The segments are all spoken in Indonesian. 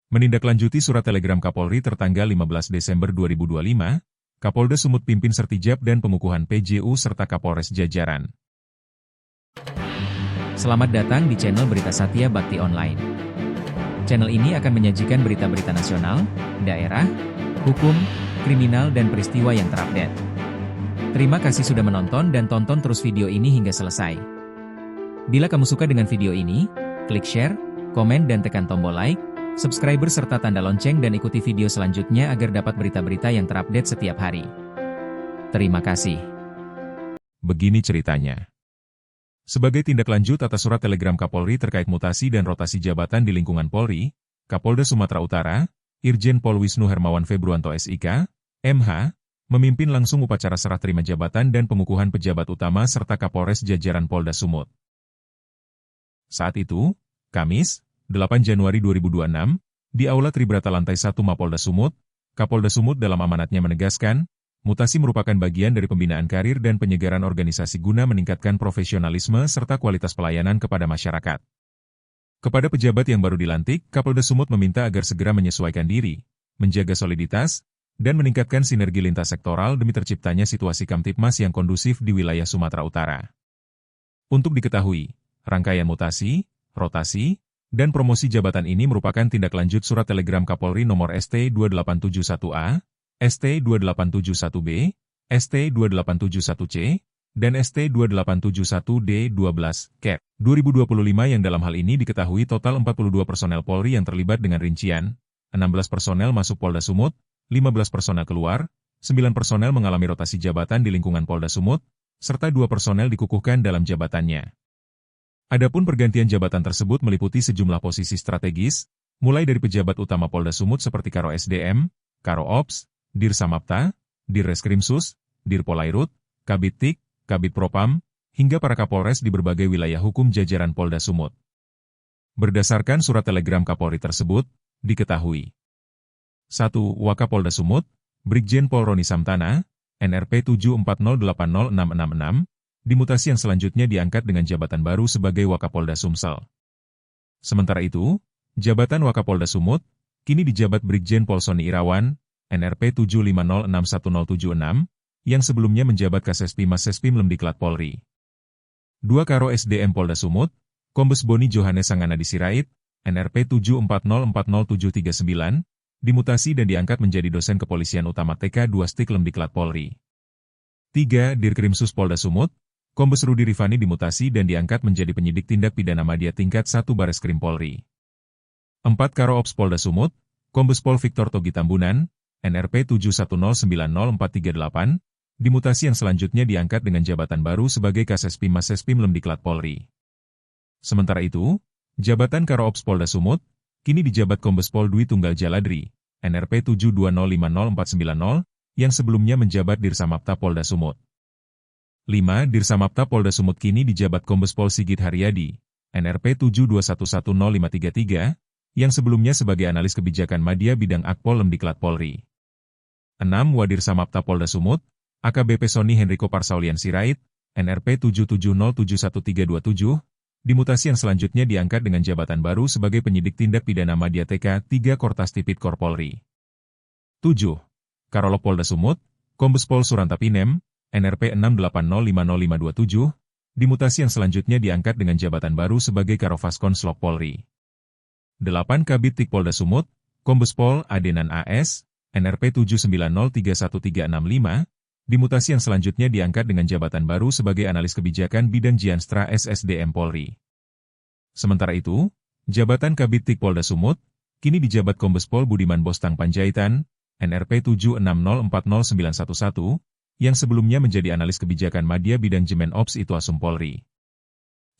Menindaklanjuti surat telegram Kapolri tertanggal 15 Desember 2025, Kapolda Sumut pimpin sertijab dan pengukuhan PJU serta Kapolres jajaran. Selamat datang di channel Berita Satya Bakti Online. Channel ini akan menyajikan berita-berita nasional, daerah, hukum, kriminal dan peristiwa yang terupdate. Terima kasih sudah menonton dan tonton terus video ini hingga selesai. Bila kamu suka dengan video ini, klik share, komen dan tekan tombol like, subscriber serta tanda lonceng dan ikuti video selanjutnya agar dapat berita-berita yang terupdate setiap hari. Terima kasih. Begini ceritanya. Sebagai tindak lanjut atas surat telegram Kapolri terkait mutasi dan rotasi jabatan di lingkungan Polri, Kapolda Sumatera Utara, Irjen Pol Wisnu Hermawan Februanto SIK, MH, memimpin langsung upacara serah terima jabatan dan pengukuhan pejabat utama serta Kapolres jajaran Polda Sumut. Saat itu, Kamis, 8 Januari 2026, di Aula Tribrata Lantai 1 Mapolda Sumut, Kapolda Sumut dalam amanatnya menegaskan, mutasi merupakan bagian dari pembinaan karir dan penyegaran organisasi guna meningkatkan profesionalisme serta kualitas pelayanan kepada masyarakat. Kepada pejabat yang baru dilantik, Kapolda Sumut meminta agar segera menyesuaikan diri, menjaga soliditas, dan meningkatkan sinergi lintas sektoral demi terciptanya situasi Kamtipmas yang kondusif di wilayah Sumatera Utara. Untuk diketahui, rangkaian mutasi, rotasi, dan promosi jabatan ini merupakan tindak lanjut surat telegram Kapolri nomor ST2871A, ST2871B, ST2871C, dan ST2871D12, Cap. 2025 yang dalam hal ini diketahui total 42 personel Polri yang terlibat dengan rincian, 16 personel masuk Polda Sumut, 15 personel keluar, 9 personel mengalami rotasi jabatan di lingkungan Polda Sumut, serta 2 personel dikukuhkan dalam jabatannya. Adapun pergantian jabatan tersebut meliputi sejumlah posisi strategis, mulai dari pejabat utama Polda Sumut seperti Karo SDM, Karo Ops, Dir Samapta, Dir Reskrimsus, Dir Polairut, Kabid Tik, Kabid Propam, hingga para Kapolres di berbagai wilayah hukum jajaran Polda Sumut. Berdasarkan surat telegram Kapolri tersebut, diketahui 1. Wakapolda Sumut, Brigjen Pol Roni Samtana, NRP 74080666, dimutasi yang selanjutnya diangkat dengan jabatan baru sebagai Wakapolda Sumsel. Sementara itu, jabatan Wakapolda Sumut, kini dijabat Brigjen Pol Sony Irawan, NRP 75061076, yang sebelumnya menjabat Kasespim Sespim Lemdiklat Polri. 2. Karo SDM Polda Sumut, Kombes Boni Johannes Sanganadi Sirait, NRP 74040739, dimutasi dan diangkat menjadi dosen kepolisian utama TK 2 Stik Lemdiklat Polri. 3. Dirkrimsus Polda Sumut, Kombes Rudi Rifani dimutasi dan diangkat menjadi penyidik tindak pidana madya tingkat 1 Bareskrim Polri. 4. Karo Ops Polda Sumut, Kombes Pol Victor Togi Tambunan, NRP 71090438, dimutasi yang selanjutnya diangkat dengan jabatan baru sebagai Kasespim Sespim Lemdiklat Polri. Sementara itu, jabatan Karo Ops Polda Sumut, kini dijabat Kombes Pol Dwi Tunggal Jaladri, NRP 72050490, yang sebelumnya menjabat Dirsamapta Polda Sumut. 5. Dirsamapta Polda Sumut kini dijabat Kombes Pol Sigit Haryadi, NRP 72110533, yang sebelumnya sebagai analis kebijakan madya bidang Akpol Lemdiklat Polri. 6. Wadirsamapta Polda Sumut, AKBP Sony Henrico Parsaulian Sirait, NRP 77071327, dimutasi yang selanjutnya diangkat dengan jabatan baru sebagai penyidik tindak pidana madya TK 3 Kortas Tipikor Polri. 7. Karolop Polda Sumut, Kombes Pol Surantapinem, NRP 68050527, dimutasi yang selanjutnya diangkat dengan jabatan baru sebagai Karofaskon Slok Polri. 8. Kabid Tik Polda Sumut, Kombes Pol Adenan AS, NRP 79031365, dimutasi yang selanjutnya diangkat dengan jabatan baru sebagai analis kebijakan bidang Jianstra SSDM Polri. Sementara itu, jabatan Kabid Tik Polda Sumut, kini dijabat Kombes Pol Budiman Bostang Panjaitan, NRP 76040911, yang sebelumnya menjadi analis kebijakan madya bidang Jemen Ops Ituasum Polri.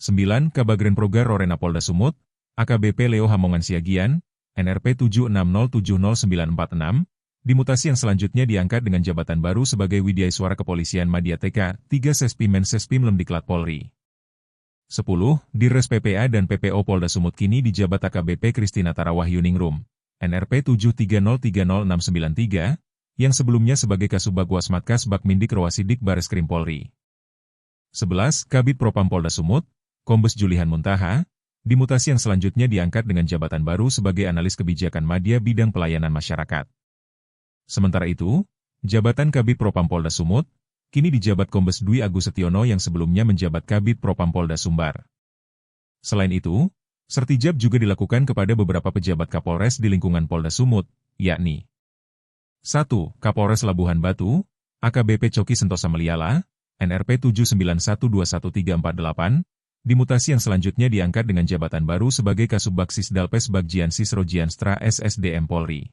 9. Kabagren Progar Rorena Polda Sumut, AKBP Leo Hamongan Siagian, NRP 76070946, dimutasi yang selanjutnya diangkat dengan jabatan baru sebagai Widyaiswara Kepolisian Madya TK 3 Sespim Sespim Lemdiklat Polri. 10. Dirres PPA dan PPO Polda Sumut kini dijabat AKBP Kristina Tarawahyuningrum, NRP 73030693, yang sebelumnya sebagai Kasubag Wasmatkas Bakmindik Rawasidik Bareskrim Polri. 11. Kabid Propam Polda Sumut, Kombes Julihan Muntaha, dimutasi yang selanjutnya diangkat dengan jabatan baru sebagai analis kebijakan Madya bidang pelayanan masyarakat. Sementara itu, jabatan Kabid Propam Polda Sumut, kini dijabat Kombes Dwi Agus Setiono yang sebelumnya menjabat Kabid Propam Polda Sumbar. Selain itu, sertijab juga dilakukan kepada beberapa pejabat Kapolres di lingkungan Polda Sumut, yakni 1. Kapolres Labuhan Batu, AKBP Coki Sentosa Meliala, NRP 79121348, dimutasi yang selanjutnya diangkat dengan jabatan baru sebagai Kasubag Sisdalpes Bagjian Sisrojianstra SSDM Polri.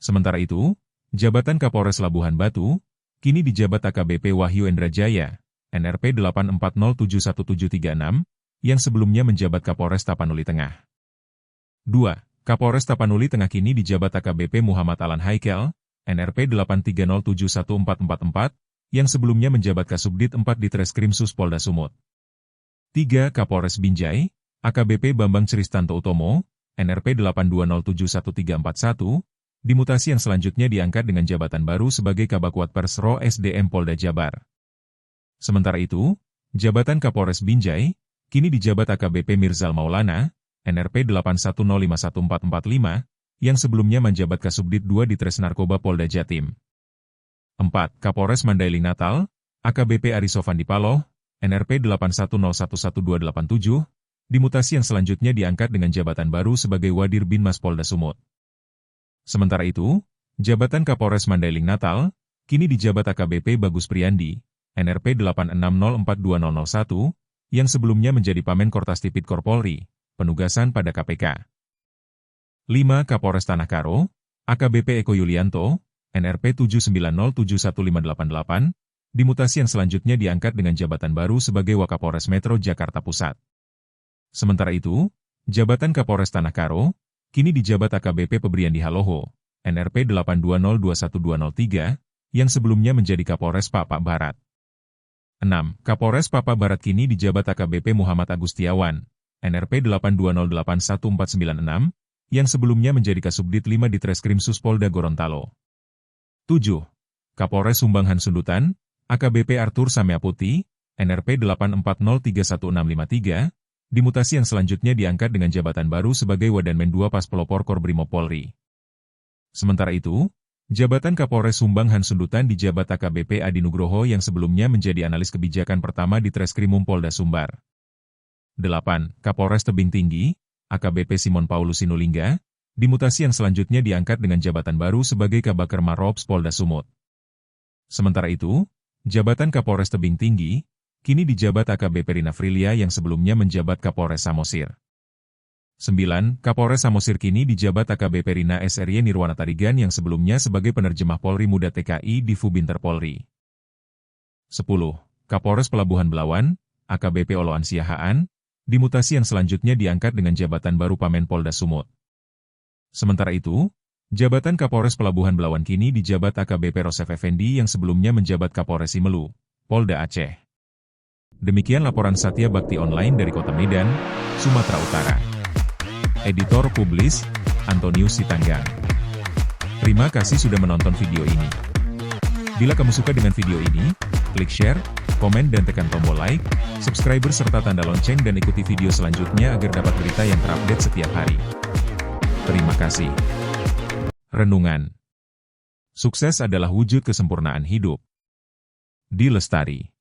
Sementara itu, jabatan Kapolres Labuhan Batu, kini dijabat AKBP Wahyu Endrajaya, NRP 84071736, yang sebelumnya menjabat Kapolres Tapanuli Tengah. 2. Kapolres Tapanuli Tengah kini dijabat AKBP Muhammad Alan Haikel, NRP 83071444, yang sebelumnya menjabat Kasubdit 4 di Treskrimsus Polda Sumut. 3. Kapolres Binjai, AKBP Bambang Cristanto Utomo, NRP 82071341, dimutasi yang selanjutnya diangkat dengan jabatan baru sebagai Kabak Persro SDM Polda Jabar. Sementara itu, jabatan Kapolres Binjai, kini dijabat AKBP Mirzal Maulana, NRP 81051445, yang sebelumnya menjabat Kasubdit 2 di Tres Narkoba Polda Jatim. 4. Kapolres Mandailing Natal, AKBP Arisofandi Paloh, NRP 81011287, dimutasi yang selanjutnya diangkat dengan jabatan baru sebagai Wadir Binmas Polda Sumut. Sementara itu, jabatan Kapolres Mandailing Natal, kini dijabat AKBP Bagus Priyandi, NRP 86042001, yang sebelumnya menjadi Pamen Kortas Tipikor Polri, penugasan pada KPK. 5. Kapolres Tanah Karo, AKBP Eko Yulianto, NRP 79071588, dimutasi yang selanjutnya diangkat dengan jabatan baru sebagai Wakapolres Metro Jakarta Pusat. Sementara itu, jabatan Kapolres Tanah Karo, kini dijabat AKBP Pebriandi Haloho, NRP 82021203, yang sebelumnya menjadi Kapolres Papua Barat. 6. Kapolres Papua Barat kini dijabat AKBP Muhammad Agustiawan, NRP 82081496, yang sebelumnya menjadi Kasubdit 5 di Treskrimsus Polda Gorontalo. 7. Kapolres Sumbangan Sundutan, AKBP Arthur Sameaputi, NRP 84031653, dimutasi yang selanjutnya diangkat dengan jabatan baru sebagai Wadanmen 2 Pas Pelopor Korbrimob Polri. Sementara itu, jabatan Kapolres Sumbangan Sundutan dijabat AKBP Adi Nugroho yang sebelumnya menjadi analis kebijakan pertama di Treskrimum Polda Sumbar. 8. Kapolres Tebing Tinggi, AKBP Simon Paulus Sinulinga, dimutasi yang selanjutnya diangkat dengan jabatan baru sebagai Kabaker Marops Polda Sumut. Sementara itu, jabatan Kapolres Tebing Tinggi, kini dijabat AKBP Rina Frilia yang sebelumnya menjabat Kapolres Samosir. 9. Kapolres Samosir kini dijabat AKBP Rina SRY Nirwana Tarigan yang sebelumnya sebagai penerjemah Polri Muda TKI di Fubinter Polri. 10. Kapolres Pelabuhan Belawan, AKBP Oloan Siahaan, dimutasi yang selanjutnya diangkat dengan jabatan baru Pamen Polda Sumut. Sementara itu, jabatan Kapolres Pelabuhan Belawan kini dijabat AKBP Rosef Effendi yang sebelumnya menjabat Kapolres Simelu, Polda Aceh. Demikian laporan Satya Bakti Online dari Kota Medan, Sumatera Utara. Editor Publis, Antonius Sitanggang. Terima kasih sudah menonton video ini. Bila kamu suka dengan video ini, klik share, komen dan tekan tombol like, subscriber serta tanda lonceng dan ikuti video selanjutnya agar dapat berita yang terupdate setiap hari. Terima kasih. Renungan. Sukses adalah wujud kesempurnaan hidup. D. Lestari.